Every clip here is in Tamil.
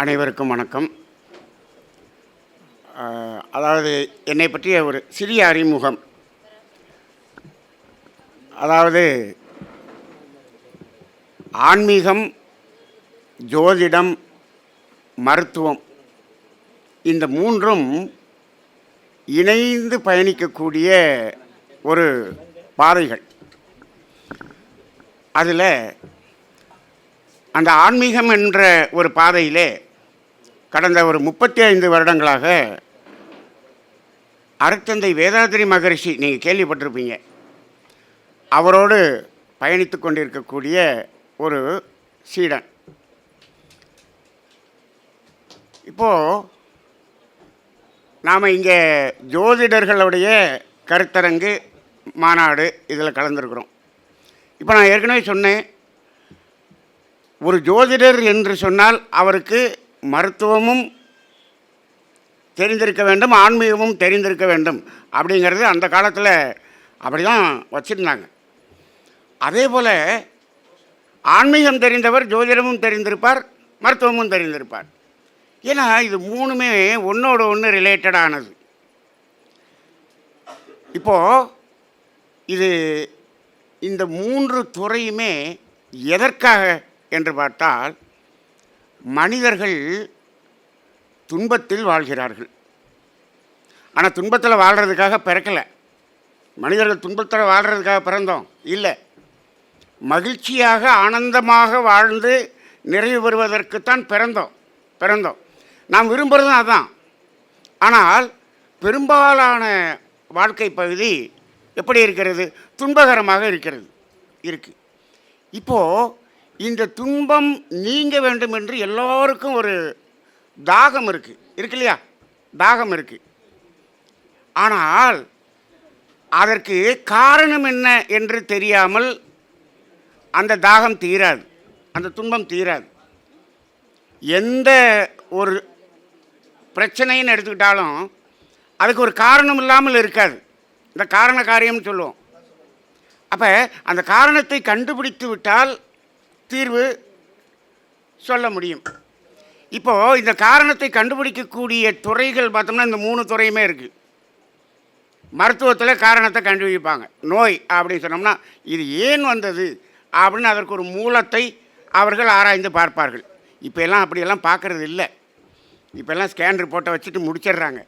அனைவருக்கும் வணக்கம். அதாவது என்னை பற்றிய ஒரு சிறிய அறிமுகம். அதாவது ஆன்மீகம், ஜோதிடம், மருத்துவம் இந்த மூன்றும் இணைந்து பயணிக்கக்கூடிய ஒரு பாதைகள். அதில் அந்த ஆன்மீகம் என்ற ஒரு பாதையிலே கடந்த ஒரு 35 வருடங்களாக அருட்தந்தை வேதாத்ரி மகரிஷி, நீங்கள் கேள்விப்பட்டிருப்பீங்க, அவரோடு பயணித்து கொண்டிருக்கக்கூடிய ஒரு சீடன். இப்போது நாம் இங்கே ஜோதிடர்களுடைய கருத்தரங்கு மாநாடு இதில் கலந்துருக்குறோம். இப்போ நான் ஏற்கனவே சொன்னேன், ஒரு ஜோதிடர் என்று சொன்னால் அவருக்கு மருத்துவமும் தெரிந்திருக்க வேண்டும், ஆன்மீகமும் தெரிந்திருக்க வேண்டும் அப்படிங்கிறது அந்த காலத்தில் அப்படி தான் வச்சுருந்தாங்க. அதே போல் ஆன்மீகம் தெரிந்தவர் ஜோதிடமும் தெரிந்திருப்பார், மருத்துவமும் தெரிந்திருப்பார். ஏன்னா இது மூணுமே ஒன்றோடு ஒன்று ரிலேட்டடானது. இப்போது இது இந்த 3 துறையுமே எதற்காக என்று பார்த்தால், மனிதர்கள் துன்பத்தில் வாழ்கிறார்கள். ஆனால் துன்பத்தில் வாழ்கிறதுக்காக பிறக்கலை. மனிதர்கள் துன்பத்தில் வாழ்கிறதுக்காக பிறந்தோம் இல்லை. மகிழ்ச்சியாக ஆனந்தமாக வாழ்ந்து நிறைவு பெறுவதற்குத்தான் பிறந்தோம். நாம் விரும்புகிறதும் அதுதான். ஆனால் பெரும்பாலான வாழ்க்கை பகுதி எப்படி இருக்கிறது? துன்பகரமாக இருக்குது. இப்போது இந்த துன்பம் நீங்க வேண்டும் என்று எல்லோருக்கும் ஒரு தாகம் இருக்கு இல்லையா? தாகம் இருக்குது. ஆனால் அதற்கு காரணம் என்ன என்று தெரியாமல் அந்த தாகம் தீராது, அந்த துன்பம் தீராது. எந்த ஒரு பிரச்சனைன்னு எடுத்துக்கிட்டாலும் அதுக்கு ஒரு காரணம் இல்லாமல் இருக்காது. இந்த காரண காரியம்னு சொல்லுவோம். அப்போ அந்த காரணத்தை கண்டுபிடித்து விட்டால் தீர்வு சொல்ல முடியும். இப்போது இந்த காரணத்தை கண்டுபிடிக்கக்கூடிய துறைகள் பார்த்தோம்னா இந்த 3 துறையுமே இருக்குது. மருத்துவத்தில் காரணத்தை கண்டுபிடிப்பாங்க. நோய் அப்படின்னு சொன்னோம்னா இது ஏன் வந்தது அப்படின்னு அதற்கு ஒரு மூலத்தை அவர்கள் ஆராய்ந்து பார்ப்பார்கள். இப்போ எல்லாம் அப்படியெல்லாம் பார்க்குறது இல்லை. இப்போல்லாம் ஸ்கேன் ரிப்போர்ட்டை வச்சுட்டு முடிச்சிடுறாங்க.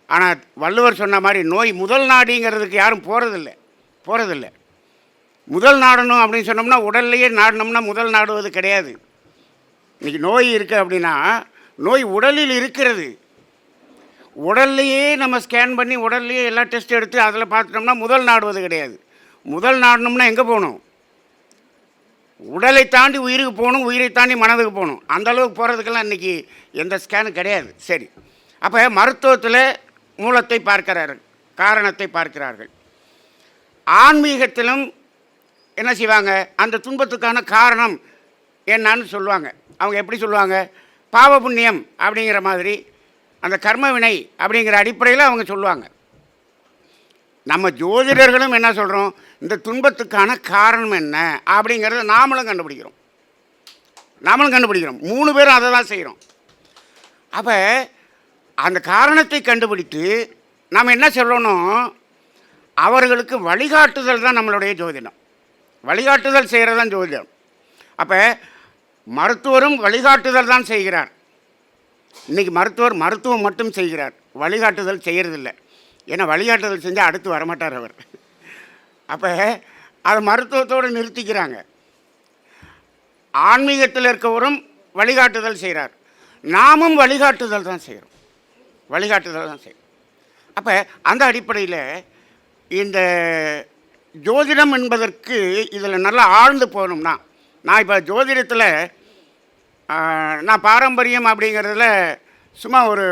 ஆனால் வள்ளுவர் சொன்ன மாதிரி நோய் முதல் நாடிங்கிறதுக்கு யாரும் போகிறதில்லை. முதல் நாடணும் அப்படின்னு சொன்னோம்னா உடல்லையே நாடணும்னா முதல் நாடுவது கிடையாது. இன்றைக்கி நோய் இருக்குது அப்படின்னா நோய் உடலில் இருக்கிறது. உடல்லையே நம்ம ஸ்கேன் பண்ணி உடல்லையே எல்லா டெஸ்ட் எடுத்து அதில் பார்த்துட்டோம்னா முதல் நாடுவது கிடையாது. முதல் நாடணும்னா எங்கே போகணும்? உடலை தாண்டி உயிருக்கு போகணும், உயிரை தாண்டி மனதுக்கு போகணும். அந்தளவுக்கு போகிறதுக்கெல்லாம் இன்றைக்கி எந்த ஸ்கேனும் கிடையாது. சரி, அப்போ மருத்துவத்தில் மூலத்தை பார்க்கிறார்கள், காரணத்தை பார்க்கிறார்கள். ஆன்மீகத்திலும் என்ன செய்வாங்க? அந்த துன்பத்துக்கான காரணம் என்னன்னு சொல்லுவாங்க. அவங்க எப்படி சொல்லுவாங்க? பாவ புண்ணியம் அப்படிங்கிற மாதிரி, அந்த கர்ம வினை அப்படிங்கிற அடிப்படையில் அவங்க சொல்லுவாங்க. நம்ம ஜோதிடர்களும் என்ன சொல்கிறோம்? இந்த துன்பத்துக்கான காரணம் என்ன அப்படிங்கிறத நாமளும் கண்டுபிடிக்கிறோம். 3 பேரும் அதை தான் செய்கிறோம். அப்போ அந்த காரணத்தை கண்டுபிடித்து நாம் என்ன சொல்லணும்? அவர்களுக்கு வழிகாட்டுதல் தான் நம்மளுடைய ஜோதிடம். வழிகாட்டுதல் செய்கிறது தான் ஜோதிடம். அப்போ மருத்துவரும் வழிகாட்டுதல் தான் செய்கிறார். இன்றைக்கி மருத்துவம் மட்டும் செய்கிறார், வழிகாட்டுதல் செய்கிறதில்லை. ஏன்னா வழிகாட்டுதல் செஞ்சால் அடுத்து வரமாட்டார் அவர். அப்போ அதை மருத்துவத்தோடு நிறுத்திக்கிறாங்க. ஆன்மீகத்தில் இருக்கவரும் வழிகாட்டுதல் செய்கிறார், நாமும் வழிகாட்டுதல் தான் செய்கிறோம். அப்போ அந்த அடிப்படையில் இந்த ஜோதிடம் என்பதற்கு இதில் நல்லா ஆழ்ந்து போகணும்னா, நான் இப்போ ஜோதிடத்தில் நான் பாரம்பரியம் அப்படிங்கிறதுல சும்மா ஒரு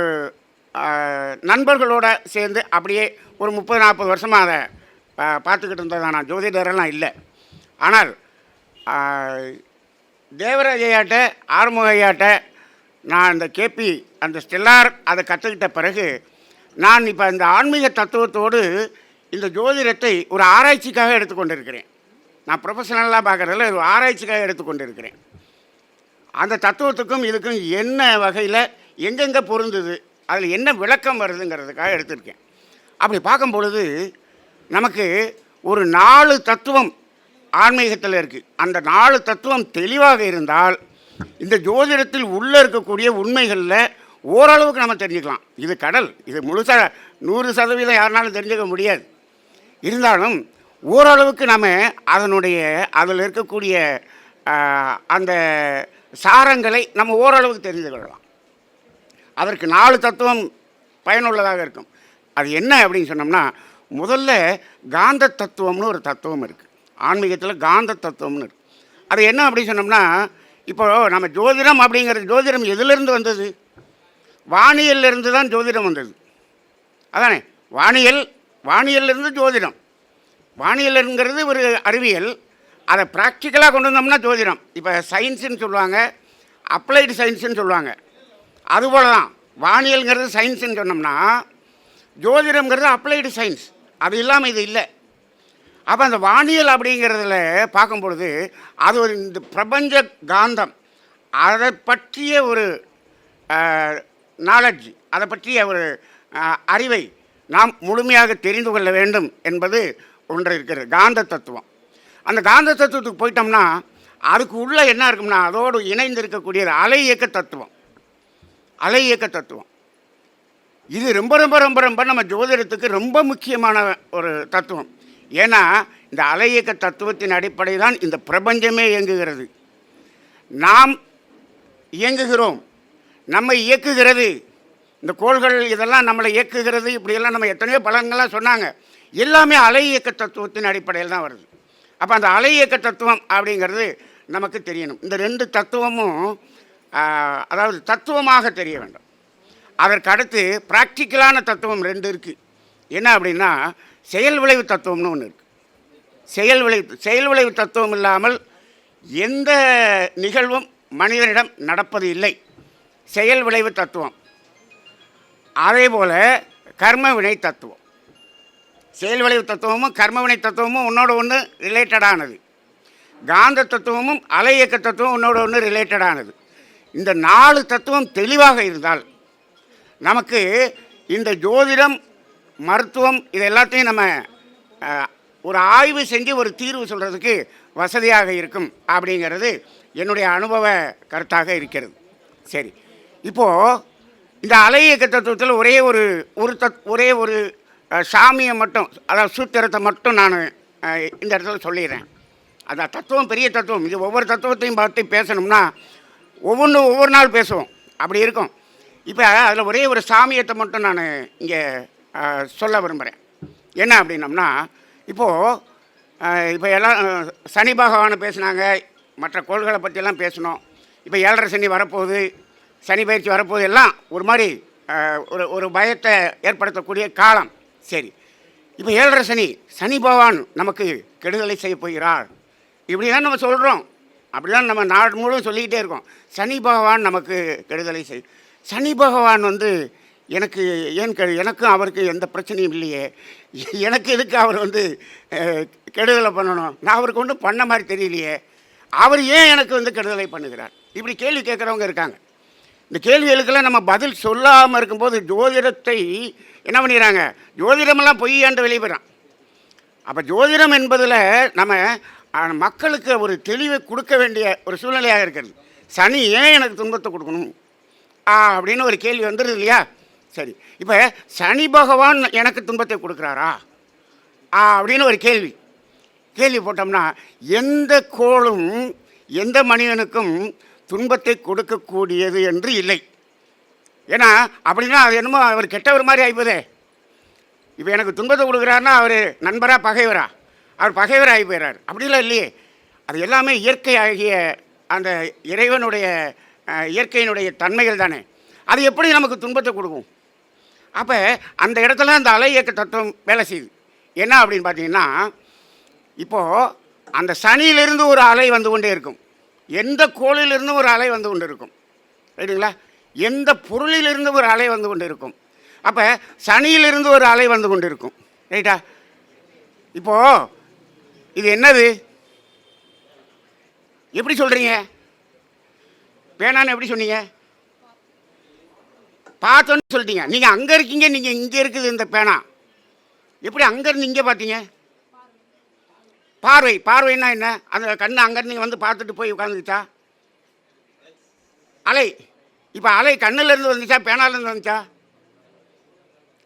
நண்பர்களோடு சேர்ந்து அப்படியே ஒரு 30-40 வருஷமாக அதை பார்த்துக்கிட்டு இருந்தது. நான் ஜோதிடரெல்லாம் இல்லை. ஆனால் தேவராஜ ஐயாட்ட, ஆறுமுக ஐயாட்ட நான் இந்த கேபி அந்த ஸ்டெல்லார் அதை கற்றுக்கிட்ட பிறகு நான் இப்போ இந்த ஆன்மீக தத்துவத்தோடு இந்த ஜோதிடத்தை ஒரு ஆராய்ச்சிக்காக எடுத்துக்கொண்டிருக்கிறேன். நான் ப்ரொஃபஷனலாக பார்க்குறதில்ல, ஒரு ஆராய்ச்சிக்காக எடுத்துக்கொண்டிருக்கிறேன். அந்த தத்துவத்துக்கும் இதுக்கும் என்ன வகையில் எங்கெங்கே பொருந்துது, அதில் என்ன விளக்கம் வருதுங்கிறதுக்காக எடுத்திருக்கேன். அப்படி பார்க்கும் பொழுது நமக்கு ஒரு 4 தத்துவம் ஆன்மீகத்தில் இருக்குது. அந்த 4 தத்துவம் தெளிவாக இருந்தால் இந்த ஜோதிடத்தில் உள்ளே இருக்கக்கூடிய உண்மைகளில் ஓரளவுக்கு நம்ம தெரிஞ்சுக்கலாம். இது கடல், இது முழுசாக 100% யாருனாலும் தெரிஞ்சுக்க முடியாது. இருந்தாலும் ஓரளவுக்கு நம்ம அதில் இருக்கக்கூடிய அந்த சாரங்களை நம்ம ஓரளவுக்கு தெரிந்து கொள்ளலாம். அதற்கு 4 தத்துவம் பயனுள்ளதாக இருக்கும். அது என்ன அப்படின்னு சொன்னோம்னா, முதல்ல காந்த தத்துவம்னு ஒரு தத்துவம் இருக்குது. ஆன்மீகத்தில் காந்த தத்துவம்னு இருக்குது. அது என்ன அப்படின்னு சொன்னோம்னா, இப்போது நம்ம ஜோதிடம் அப்படிங்கிறது, ஜோதிடம் எதிலிருந்து வந்தது? வானியல்லிருந்து தான் ஜோதிடம் வந்தது. அதானே, வானியல்லிருந்து ஜோதிடம். வானியல்ங்கிறது ஒரு அறிவியல், அதை ப்ராக்டிக்கலாக கொண்டு வந்தோம்னா ஜோதிடம். இப்போ சயின்ஸுன்னு சொல்லுவாங்க, அப்ளைடு சயின்ஸுன்னு சொல்லுவாங்க. அதுபோல் தான் வானியல்ங்கிறது சயின்ஸுன்னு சொன்னோம்னா, ஜோதிடம்ங்கிறது அப்ளைடு சயின்ஸ். அது இல்லாமல் இது இல்லை. அப்போ அந்த வானியல் அப்படிங்கிறதுல பார்க்கும் பொழுது அது ஒரு இந்த பிரபஞ்ச காந்தம், அதை பற்றிய ஒரு நாலெட்ஜ், அதை பற்றிய ஒரு அறிவை நாம் முழுமையாக தெரிந்து கொள்ள வேண்டும் என்பது ஒன்று இருக்கிறது, காந்த தத்துவம். அந்த காந்த தத்துவத்துக்கு போயிட்டோம்னா அதுக்கு உள்ளே என்ன இருக்கும்னா, அதோடு இணைந்து இருக்கக்கூடியது அலை இயக்க தத்துவம். அலை இயக்க தத்துவம் இது ரொம்ப ரொம்ப ரொம்ப ரொம்ப நம்ம ஜோதிடத்துக்கு ரொம்ப முக்கியமான ஒரு தத்துவம். ஏன்னா இந்த அலை இயக்க தத்துவத்தின் அடிப்படை தான் இந்த பிரபஞ்சமே இயங்குகிறது. நாம் இயங்குகிறோம், நம்மை இயக்குகிறது இந்த கோள்கள், இதெல்லாம் நம்மளை இயக்குகிறது. இப்படியெல்லாம் நம்ம எத்தனையோ பலன்கள்லாம் சொன்னாங்க. எல்லாமே அலை இயக்க தத்துவத்தின் அடிப்படையில் தான் வருது. அப்போ அந்த அலை இயக்க தத்துவம் அப்படிங்கிறது நமக்கு தெரியணும். இந்த 2 தத்துவமும் அதாவது தத்துவமாக தெரிய வேண்டும். அதற்கு அடுத்து ப்ராக்டிக்கலான தத்துவம் 2 இருக்குது. என்ன அப்படின்னா, செயல் விளைவு தத்துவம்னு ஒன்று இருக்குது. செயல் விளைவு தத்துவம் இல்லாமல் எந்த நிகழ்வும் மனிதனிடம் நடப்பது இல்லை. செயல் விளைவு தத்துவம். அதே போல் கர்ம வினை தத்துவம். செயல் விளைவு தத்துவமும் கர்ம வினை தத்துவமும் ஒன்றோட ஒன்று ரிலேட்டடானது. காந்த தத்துவமும் அலை இயக்க தத்துவம் ஒன்றோட ஒன்று ரிலேட்டடானது. இந்த 4 தத்துவம் தெளிவாக இருந்தால் நமக்கு இந்த ஜோதிடம், மருத்துவம் இது எல்லாத்தையும் நம்ம ஒரு ஆய்வு செஞ்சு ஒரு தீர்வு சொல்கிறதுக்கு வசதியாக இருக்கும் அப்படிங்கிறது என்னுடைய அனுபவ கருத்தாக இருக்கிறது. சரி, இப்போது இந்த அலை இயக்க தத்துவத்தில் ஒரே ஒரு சாமியை மட்டும், அதாவது சூத்திரத்தை மட்டும் நான் இந்த இடத்துல சொல்லிடுறேன். அந்த தத்துவம் பெரிய தத்துவம். இது ஒவ்வொரு தத்துவத்தையும் பார்த்து பேசணும்னா ஒவ்வொரு நாள் பேசுவோம், அப்படி இருக்கும். இப்போ அதில் ஒரே ஒரு சாமியத்தை மட்டும் நான் இங்கே சொல்ல விரும்புகிறேன். என்ன அப்படின்னம்னா, இப்போ எல்லாம் சனி பகவானை பேசினாங்க, மற்ற கோள்களை பற்றியெல்லாம் பேசணும். இப்போ 7.5 சனி வரப்போகுது, சனி பயிற்சி வரப்போகுது, எல்லாம் ஒரு மாதிரி ஒரு பயத்தை ஏற்படுத்தக்கூடிய காலம். சரி, இப்போ 7.5 சனி பகவான் நமக்கு கெடுதலை செய்ய போகிறார், இப்படி தான் நம்ம சொல்கிறோம். அப்படி தான் நம்ம நாடு முழுவதும் சொல்லிக்கிட்டே இருக்கோம். சனி பகவான் நமக்கு கெடுதலை சனி பகவான் எனக்கும் அவருக்கு எந்த பிரச்சனையும் இல்லையே, எனக்கு எதுக்கு அவர் கெடுதலை பண்ணணும்? நான் அவருக்கு ஒன்றும் பண்ண மாதிரி தெரியலையே, அவர் ஏன் எனக்கு கெடுதலை பண்ணுகிறார்? இப்படி கேள்வி கேட்குறவங்க இருக்காங்க. இந்த கேள்விகளுக்கெல்லாம் நம்ம பதில் சொல்லாமல் இருக்கும்போது ஜோதிடத்தை என்ன பண்ணிடுறாங்க, ஜோதிடமெல்லாம் பொய்யாண்டு வெளியிடுறான். அப்போ ஜோதிடம் என்பதில் நம்ம மக்களுக்கு ஒரு தெளிவை கொடுக்க வேண்டிய ஒரு சூழ்நிலையாக இருக்கிறது. சனி ஏன் எனக்கு துன்பத்தை கொடுக்கணும் அப்படின்னு ஒரு கேள்வி வந்துடுது இல்லையா? சரி, இப்போ சனி பகவான் எனக்கு துன்பத்தை கொடுக்குறாரா அப்படின்னு ஒரு கேள்வி போட்டோம்னா, எந்த கோளும் எந்த மனிதனுக்கும் துன்பத்தை கொடுக்கக்கூடியது என்று இல்லை. ஏன்னா அப்படின்னா அது என்னமோ அவர் கெட்டவர் மாதிரி ஆகிப்போதே. இப்போ எனக்கு துன்பத்தை கொடுக்குறாருன்னா அவர் நண்பரா பகைவரா? அவர் பகைவர் ஆகி போயிறார். அப்படிலாம் இல்லையே. அது எல்லாமே இயற்கை ஆகிய அந்த இயற்கையினுடைய தன்மைகள் தானே. அது எப்படி நமக்கு துன்பத்தை கொடுக்கும்? அப்போ அந்த இடத்துல அந்த அலை இயக்க தத்துவம் வேலை செய்யுது. என்ன அப்படின்னு பார்த்தீங்கன்னா, இப்போது அந்த சனியிலிருந்து ஒரு அலை வந்து கொண்டே இருக்கும், எந்த கோளிலிருந்து ஒரு அலை வந்து கொண்டு இருக்கும், ரைட்டுங்களா? எந்த பொருளிலிருந்து ஒரு அலை வந்து கொண்டு இருக்கும். அப்போ சனியிலிருந்து ஒரு அலை வந்து கொண்டு இருக்கும், ரைட்டா? இப்போது இது என்னது, எப்படி சொல்கிறீங்க? பேனான்னு எப்படி சொன்னீங்க? பார்த்தோன்னு சொல்லிட்டீங்க. நீங்கள் அங்கே இருக்கீங்க, நீங்கள் இங்கே இருக்குது இந்த பேனா. எப்படி அங்கேருந்து இங்கே பார்த்தீங்க? பார்வை. பார்வைன்னா என்ன? அந்த கண்ணு அங்கேருந்து நீங்கள் வந்து பார்த்துட்டு போய் உட்காந்துக்கிச்சா? அலை. இப்போ அலை கண்ணுலேருந்து வந்துச்சா பேனாலேருந்து வந்துச்சா?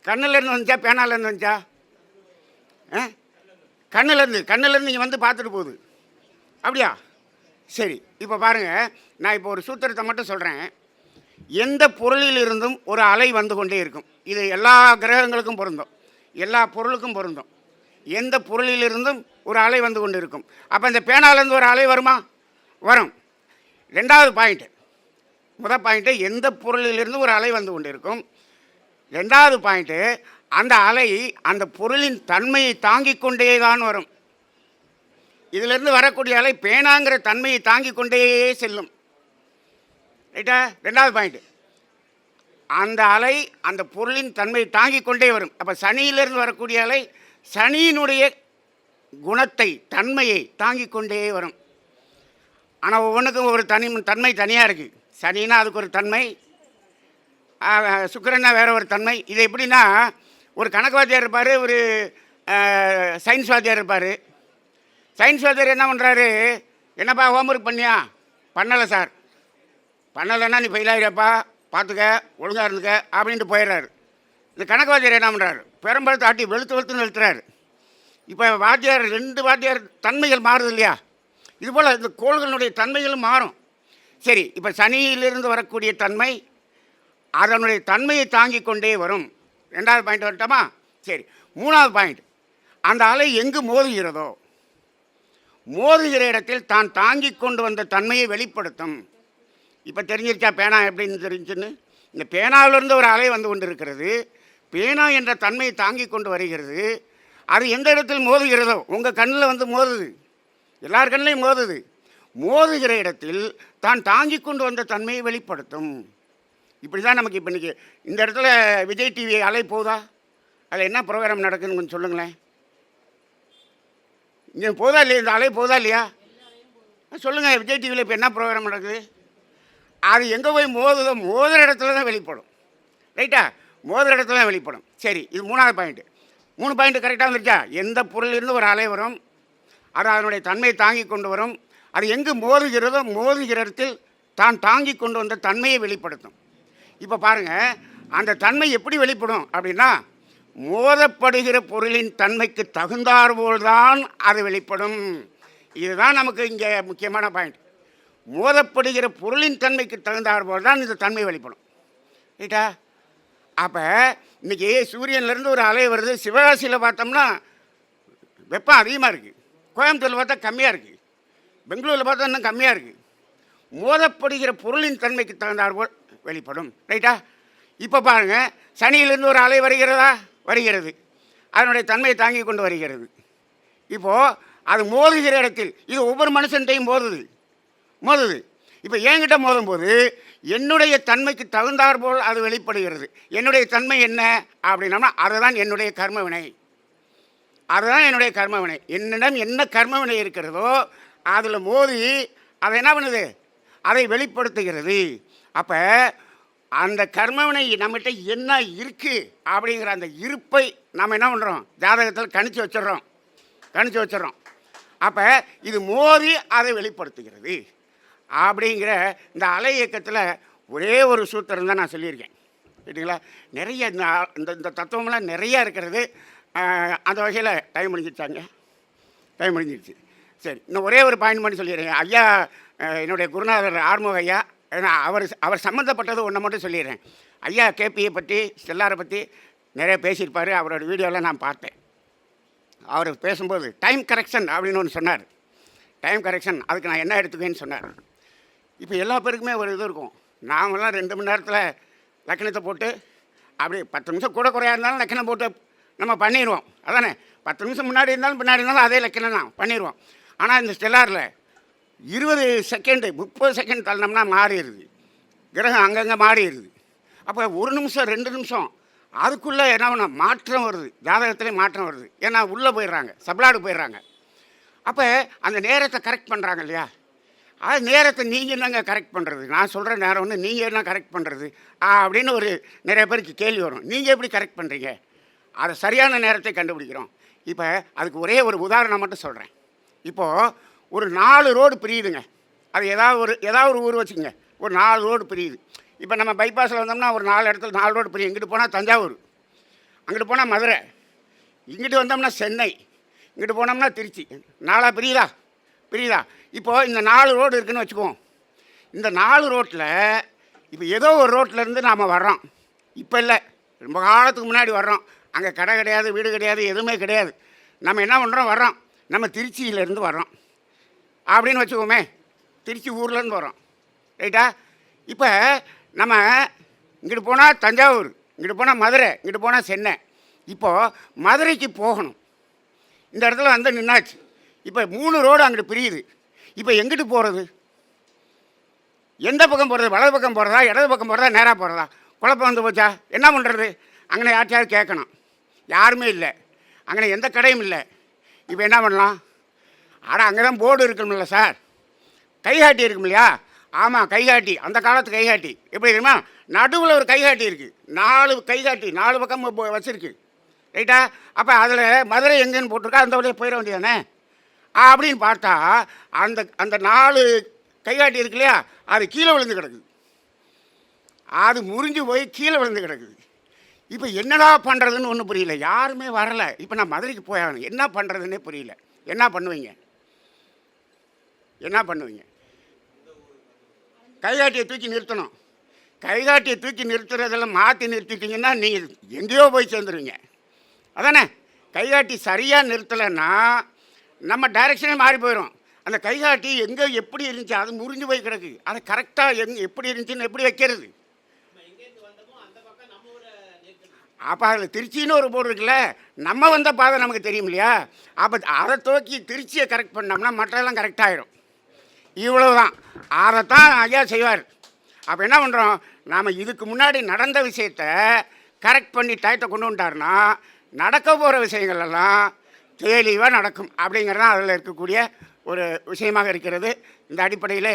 கண்ணுலேருந்து வந்துச்சா பேனாலேருந்து வந்துச்சா? கண்ணுலேருந்து நீங்கள் வந்து பார்த்துட்டு போகுது. அப்படியா? சரி. இப்போ பாருங்கள், நான் இப்போ ஒரு சூத்திரத்தை மட்டும் சொல்கிறேன். எந்த பொருளில் இருந்தும் ஒரு அலை வந்து கொண்டே இருக்கும். இது எல்லா கிரகங்களுக்கும் பொருந்தும், எல்லா பொருளுக்கும் பொருந்தும். எந்த பொருளிலிருந்தும் ஒரு அலை வந்து கொண்டு இருக்கும். அப்போ இந்த பேனாலேருந்து ஒரு அலை வருமா? வரும். ரெண்டாவது பாயிண்ட்டு, முதல் பாயிண்ட்டு, எந்த பொருளிலிருந்து ஒரு அலை வந்து கொண்டு இருக்கும். ரெண்டாவது பாயிண்ட்டு, அந்த அலை அந்த பொருளின் தன்மையை தாங்கிக் கொண்டே தான் வரும். இதிலிருந்து வரக்கூடிய அலை பேனாங்கிற தன்மையை தாங்கிக் கொண்டே செல்லும். ரைட்டா? ரெண்டாவது பாயிண்ட்டு, அந்த அலை அந்த பொருளின் தன்மையை தாங்கிக் கொண்டே வரும். அப்போ சனியிலிருந்து வரக்கூடிய அலை சனியினுடைய குணத்தை தன்மையை தாங்கிக் கொண்டே வரும். ஆனால் ஒவ்வொன்றுக்கும் ஒரு தன்மை தனியாக இருக்குது. சனின்னா அதுக்கு ஒரு தன்மை, சுக்கிரன்னா வேற ஒரு தன்மை. இது எப்படின்னா, ஒரு கணக்கு வாத்தியார் இருப்பார், ஒரு சயின்ஸ் வாத்தியார் இருப்பார். சயின்ஸ் வாத்தியார் என்ன பண்ணுறாரு, என்னப்பா ஹோம்ஒர்க் பண்ணியா? பண்ணலை சார். பண்ணலைன்னா நீ ஃபெயில் ஆகிடப்பா, பார்த்துக்க, ஒழுங்காக இருந்துக்க அப்படின்ட்டு போயிடுறாரு. இந்த கணக்கு வாத்தியார் என்ன பண்ணுறாரு, பெரும்பழுத்து ஆட்டி வெளுத்துன்னு வெளுத்துறாரு. இப்போ வாத்தியார், ரெண்டு வாத்தியார் தன்மைகள் மாறுது இல்லையா? இதுபோல் இந்த கோள்களுடைய தன்மைகளும் மாறும். சரி, இப்போ சனியிலிருந்து வரக்கூடிய தன்மை அதனுடைய தன்மையை தாங்கிக் கொண்டே வரும். ரெண்டாவது பாயிண்ட் வரட்டாமா? சரி. மூணாவது பாயிண்ட், அந்த அலை எங்கு மோதுகிறதோ மோதுகிற இடத்தில் தான் தாங்கிக் கொண்டு வந்த தன்மையை வெளிப்படுத்தும். இப்போ தெரிஞ்சிருச்சா பேனா எப்படின்னு தெரிஞ்சுன்னு? இந்த பேனாவிலிருந்து ஒரு அலை வந்து கொண்டு இருக்கிறது, பேனா என்ற தன்மையை தாங்கிக் கொண்டு வருகிறது. அது எந்த இடத்தில் மோதுகிறதோ, உங்கள் கண்ணில் வந்து மோதுது, எல்லார் கண்ணிலையும் மோதுது. மோதுகிற இடத்தில் தான் தாங்கிக் கொண்டு வந்த தன்மையை வெளிப்படுத்தும். இப்படி தான் நமக்கு இப்போ இன்றைக்கி இந்த இடத்துல விஜய் டிவி அலை போகுதா? அதில் என்ன ப்ரோக்ராம் நடக்குதுன்னு கொஞ்சம் சொல்லுங்களேன். இங்கே போதா இல்லையா? இந்த அலை போதா இல்லையா? சொல்லுங்கள், விஜய் டிவியில் இப்போ என்ன ப்ரோக்ராம் நடக்குது? அது எங்கே போய் மோதுதோ மோதுகிற இடத்துல தான் வெளிப்படும். ரைட்டா? மோதுகிற இடத்துல தான் வெளிப்படும். சரி, இது மூணாவது பாயிண்ட்டு. 3 பாயிண்ட்டு கரெக்டாக வந்துருச்சா? எந்த பொருளிலிருந்து ஒரு அலை வரும், அது அதனுடைய தன்மையை தாங்கி கொண்டு வரும். அது எங்கு மோதுகிறதோ மோதுகிற இடத்தில் தான் தாங்கி கொண்டு வந்த தன்மையை வெளிப்படுத்தும். இப்போ பாருங்கள், அந்த தன்மை எப்படி வெளிப்படும் அப்படின்னா, மோதப்படுகிற பொருளின் தன்மைக்கு தகுந்தாற்போல்தான் அது வெளிப்படும். இதுதான் நமக்கு இங்கே முக்கியமான பாயிண்ட். மோதப்படுகிற பொருளின் தன்மைக்கு தகுந்தாற்போல் தான் இந்த தன்மை வெளிப்படும். ரைட்டா? அப்போ இன்றைக்கி சூரியன்லேருந்து ஒரு அலை வருது. சிவகாசியில் பார்த்தோம்னா வெப்பம் அதிகமாக இருக்குது, கோயம்புத்தூரில் பார்த்தா கம்மியாக இருக்குது, பெங்களூரில் பார்த்தா இன்னும் கம்மியாக இருக்குது. மோதப்படுகிற பொருளின் தன்மைக்கு தகுந்தாற்போல் வெளிப்படும். ரைட்டா? இப்போ பாருங்கள், சனியிலிருந்து ஒரு அலை வருகிறதா? வருகிறது. அதனுடைய தன்மையை தாங்கி கொண்டு வருகிறது. இப்போது அது மோதுகிற இடத்தில், இது ஒவ்வொரு மனுஷன்ட்டையும் மோதுது. இப்போ என்கிட்ட மோதும் போது என்னுடைய தன்மைக்கு தகுந்தாற்போல் அது வெளிப்படுகிறது. என்னுடைய தன்மை என்ன அப்படின்னா, அதுதான் என்னுடைய கர்மவினை. அதுதான் என்னுடைய கர்மவினை. என்னிடம் என்ன கர்மவினை இருக்கிறதோ அதில் மோதி அதை என்ன பண்ணுது? அதை வெளிப்படுத்துகிறது. அப்போ அந்த கர்மவினை நம்மகிட்ட என்ன இருக்குது அப்படிங்கிற அந்த இருப்பை நம்ம என்ன பண்ணுறோம்? ஜாதகத்தில் கணிச்சு வச்சிடறோம். அப்போ இது மோதி அதை வெளிப்படுத்துகிறது. அப்படிங்கிற இந்த அலை இயக்கத்தில் ஒரே ஒரு சூத்திரம் தான் நான் சொல்லியிருக்கேன். சரிங்களா? நிறைய இந்த தத்துவமெல்லாம் நிறையா இருக்கிறது. அந்த வகையில் டைம் முடிஞ்சிருச்சு. சரி, இன்னும் ஒரே ஒரு பாயிண்ட் பண்ணி சொல்லிடுறேன். ஐயா, என்னுடைய குருநாதர் ஆறுமுக ஐயா, அவர் சம்மந்தப்பட்டது ஒன்றை மட்டும் சொல்லிடுறேன். ஐயா கேபியை பற்றி, ஸ்டெல்லாரை பற்றி நிறைய பேசியிருப்பார். அவரோட வீடியோவில் நான் பார்த்தேன். அவர் பேசும்போது டைம் கரெக்ஷன் அப்படின்னு ஒன்று சொன்னார். டைம் கரெக்ஷன், அதுக்கு நான் என்ன எடுத்துக்குவேன்னு சொன்னார். இப்போ எல்லா பேருக்குமே ஒரு இது இருக்கும். நாமெல்லாம் 2 மணி நேரத்தில் லக்கணத்தை போட்டு அப்படியே 10 நிமிஷம் கூட குறையாக இருந்தாலும் லக்கணம் போட்டு நம்ம பண்ணிடுவோம். அதானே? 10 நிமிஷம் முன்னாடி இருந்தாலும் பின்னாடி இருந்தாலும் அதே லக்கணம் தான் பண்ணிடுவோம். ஆனால் இந்த ஸ்டெல்லாரில் 20 செகண்டு 30 செகண்ட் தள்ளனோம்னா மாறிடுது, கிரகம் அங்கங்கே மாறிடுது. அப்போ 1 நிமிஷம் 2 நிமிஷம் அதுக்குள்ளே என்ன பண்ண மாற்றம் வருது, ஜாதகத்திலே மாற்றம் வருது. ஏன்னா உள்ளே போயிடுறாங்க, சப்ளாடு போயிடுறாங்க. அப்போ அந்த நேரத்தை கரெக்ட் பண்ணுறாங்க இல்லையா? அது நேரத்தை நீங்கள் என்னங்க கரெக்ட் பண்ணுறது? நான் சொல்கிற நேரம் வந்து நீங்கள் என்ன கரெக்ட் பண்ணுறது அப்படின்னு ஒரு நிறைய பேருக்கு கேள்வி வரும். நீங்கள் எப்படி கரெக்ட் பண்ணுறீங்க? அதை சரியான நேரத்தை கண்டுபிடிக்கிறோம். இப்போ அதுக்கு ஒரே ஒரு உதாரணம் மட்டும் சொல்கிறேன். இப்போது ஒரு 4 ரோடு பிரியுதுங்க. அது ஏதாவது ஒரு ஊர் வச்சுக்கோங்க. ஒரு 4 ரோடு பிரியுது. இப்போ நம்ம பைபாஸில் வந்தோம்னா ஒரு 4 இடத்துல 4 ரோடு பிரியும். இங்கிட்டு போனால் தஞ்சாவூர், அங்கிட்டு போனால் மதுரை, இங்கிட்டு வந்தோம்னா சென்னை, இங்கிட்டு போனோம்னா திருச்சி. 4 பிரியுதா? இப்போது இந்த 4 ரோடு இருக்குதுன்னு வச்சுக்குவோம். இந்த 4 ரோட்டில் இப்போ ஏதோ ஒரு ரோட்டிலேருந்து நாம் வர்றோம். இப்போ இல்லை, ரொம்ப காலத்துக்கு முன்னாடி வர்றோம். அங்கே கடை கிடையாது, வீடு கிடையாது, எதுவுமே கிடையாது. நம்ம என்ன பண்ணுறோம்? வர்றோம். நம்ம திருச்சியிலேருந்து வர்றோம் அப்படின்னு வச்சுக்கோமே. திருச்சி ஊர்லேருந்து வர்றோம், ரைட்டா? இப்போ நம்ம இங்கிட்டு போனால் தஞ்சாவூர், இங்கிட்டு போனால் மதுரை, இங்கிட்டு போனால் சென்னை. இப்போது மதுரைக்கு போகணும். இந்த இடத்துல வந்து நின்னாச்சு. இப்போ 3 ரோடு அங்கிட்டு பிரியுது. இப்போ எங்கிட்டு போகிறது? எந்த பக்கம் போகிறது? வலது பக்கம் போகிறதா, இடது பக்கம் போகிறதா, நேராக போகிறதா? குழப்பம் வந்து போச்சா? என்ன பண்ணுறது? அங்கே யார்ட்டையாவது கேட்கணும். யாருமே இல்லை. அங்கே எந்த கடையும் இல்லை. இப்போ என்ன பண்ணலாம்? அங்கே தான் போர்டு இருக்குமில்ல சார், கைகாட்டி இருக்கும் இல்லையா? ஆமாம், கைகாட்டி. அந்த காலத்து கைகாட்டி எப்படி தெரியுமா? நடுவில் ஒரு கைகாட்டி இருக்குது. 4 கைகாட்டி 4 பக்கம் வச்சுருக்கு, ரைட்டா? அப்போ அதில் மதுரை எங்கேன்னு போட்டிருக்கா, அந்த வழியாக போயிட வேண்டியதானே அப்படின்னு பார்த்தா அந்த 4 கைகாட்டி இருக்கு இல்லையா, அது கீழே விழுந்து கிடக்குது. அது முறிஞ்சு போய் கீழே விழுந்து கிடக்குது. இப்போ என்னடா பண்ணுறதுன்னு ஒன்றும் புரியல. யாருமே வரலை. இப்போ நான் மதுரைக்கு போயாகணும். என்ன பண்ணுறதுன்னே புரியல. என்ன பண்ணுவீங்க? கைகாட்டியை தூக்கி நிறுத்தணும். கைகாட்டியை தூக்கி நிறுத்துறதெல்லாம் மாற்றி நிறுத்திட்டிங்கன்னா நீங்கள் எங்கேயோ போய் சேர்ந்துருவீங்க, அதானே? கைகாட்டி சரியாக நிறுத்தலைன்னா நம்ம டைரெக்ஷனே மாறி போயிடும். அந்த கைகாட்டி எங்கே எப்படி இருந்துச்சு, அது முறிஞ்சு போய் கிடக்கு. அதை கரெக்டாக எப்படி இருந்துச்சுன்னு எப்படி வைக்கிறது? அப்போ அதில் திருச்சின்னு ஒரு போர்டு இருக்குல்ல, நம்ம வந்த பாதை நமக்கு தெரியும் இல்லையா? அப்போ அதை தூக்கி திருச்சியை கரெக்ட் பண்ணோம்னா மற்றெல்லாம் கரெக்டாகிடும். இவ்வளவுதான். அதைத்தான் ஐயா செய்வார். அப்போ என்ன பண்ணுறோம்? நாம் இதுக்கு முன்னாடி நடந்த விஷயத்தை கரெக்ட் பண்ணி டயத்தை கொண்டு வந்துட்டார்னா நடக்க போகிற விஷயங்கள்லாம் தெளிவாக நடக்கும். அப்படிங்கிறது தான் அதில் இருக்கக்கூடிய ஒரு விஷயமாக இருக்கிறது. இந்த அடிப்படையில்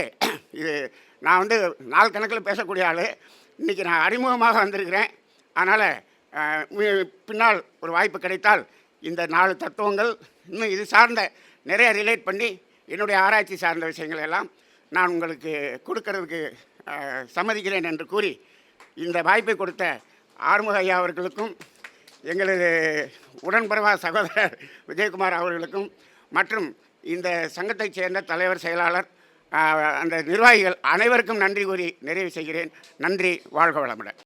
இது நான் வந்து நாள் கணக்கில் பேசக்கூடிய ஆள். இன்றைக்கி நான் அறிமுகமாக வந்திருக்கிறேன். அதனால் பின்னால் ஒரு வாய்ப்பு கிடைத்தால் இந்த 4 தத்துவங்கள் இன்னும் இது சார்ந்த நிறைய ரிலேட் பண்ணி என்னுடைய ஆராய்ச்சி சார்ந்த விஷயங்கள் எல்லாம் நான் உங்களுக்கு கொடுக்கறதுக்கு சம்மதிக்கிறேன் என்று கூறி, இந்த வாய்ப்பை கொடுத்த ஆறுமுக ஐயா அவர்களுக்கும் எங்களது உடன்பிறவா சகோதரர் விஜயகுமார் அவர்களுக்கும் மற்றும் இந்த சங்கத்தைச் சேர்ந்த தலைவர், செயலாளர், அந்த நிர்வாகிகள் அனைவருக்கும் நன்றி கூறி நிறைவு செய்கிறேன். நன்றி. வாழ்க வளமுடன்.